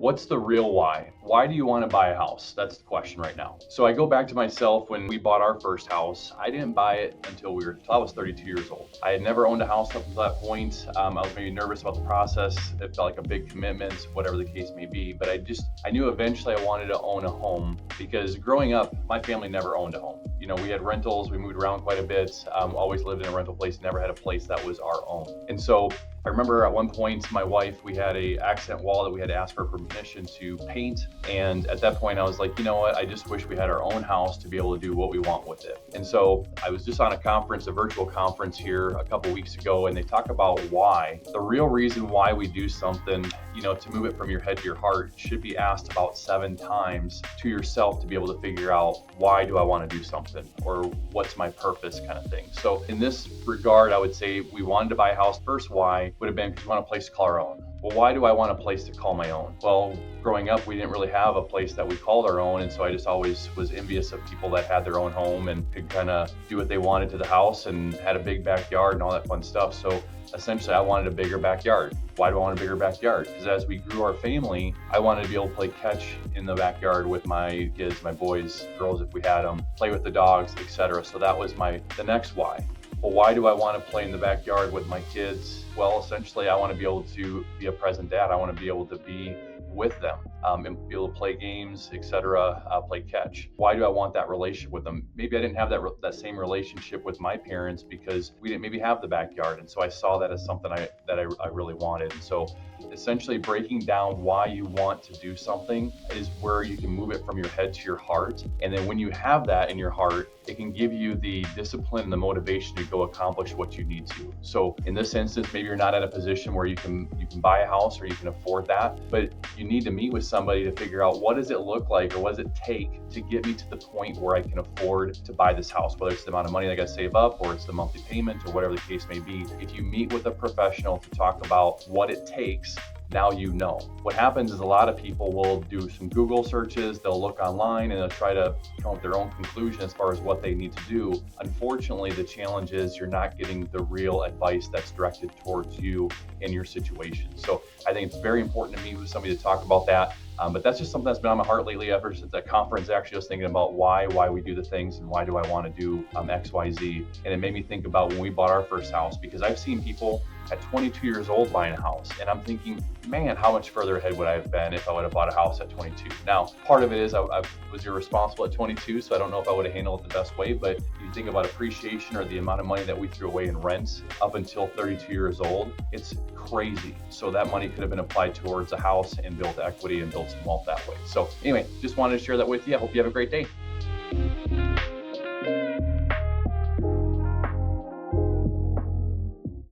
What's the real why? Why do you want to buy a house? That's the question right now. So I go back to myself when we bought our first house. I didn't buy it until I was 32 years old. I had never owned a house up to that point. I was maybe nervous about the process. It felt like a big commitment, whatever the case may be. But I knew eventually I wanted to own a home because growing up, my family never owned a home. You know, we had rentals, we moved around quite a bit, always lived in a rental place, never had a place that was our own. And so I remember at one point, my wife, we had a accent wall that we had to ask for permission to paint. And at that point I was like, you know what? I just wish we had our own house to be able to do what we want with it. And so I was just on a virtual conference here a couple weeks ago, and they talk about why. The real reason why we do something, you know, to move it from your head to your heart should be asked about 7 times to yourself to be able to figure out, why do I want to do something, or what's my purpose, kind of thing. So in this regard, I would say we wanted to buy a house. First why would have been because we want a place to call our own. Well, why do I want a place to call my own? Well, growing up, we didn't really have a place that we called our own. And so I just always was envious of people that had their own home and could kind of do what they wanted to the house and had a big backyard and all that fun stuff. So essentially, I wanted a bigger backyard. Why do I want a bigger backyard? Because as we grew our family, I wanted to be able to play catch in the backyard with my kids, my boys, girls if we had them, play with the dogs, etc. So that was the next why. Well, why do I want to play in the backyard with my kids? Well, essentially, I want to be able to be a present dad. I want to be able to be with them and be able to play games, etc., play catch. Why do I want that relationship with them? Maybe I didn't have that same relationship with my parents because we didn't maybe have the backyard. And so I saw that as something that I really wanted. And so essentially breaking down why you want to do something is where you can move it from your head to your heart. And then when you have that in your heart, it can give you the discipline and the motivation to go accomplish what you need to. So in this instance, maybe you're not at a position where you can buy a house or you can afford that, but you need to meet with somebody to figure out, what does it look like or what does it take to get me to the point where I can afford to buy this house, whether it's the amount of money that I got to save up or it's the monthly payment or whatever the case may be. If you meet with a professional to talk about what it takes, now you know. What happens is a lot of people will do some Google searches, they'll look online and they'll try to come up with their own conclusion as far as what they need to do. Unfortunately, the challenge is you're not getting the real advice that's directed towards you in your situation. So I think it's very important to meet with somebody to talk about that. But that's just something that's been on my heart lately ever since that conference. Actually, I was thinking about why we do the things and why do I want to do X, Y, Z. And it made me think about when we bought our first house, because I've seen people at 22 years old buying a house. And I'm thinking, man, how much further ahead would I have been if I would have bought a house at 22? Now, part of it is I was irresponsible at 22, so I don't know if I would have handled it the best way. But you think about appreciation or the amount of money that we threw away in rents up until 32 years old, it's crazy. So that money could have been applied towards a house and built equity and built some wealth that way. So anyway, just wanted to share that with you. I hope you have a great day.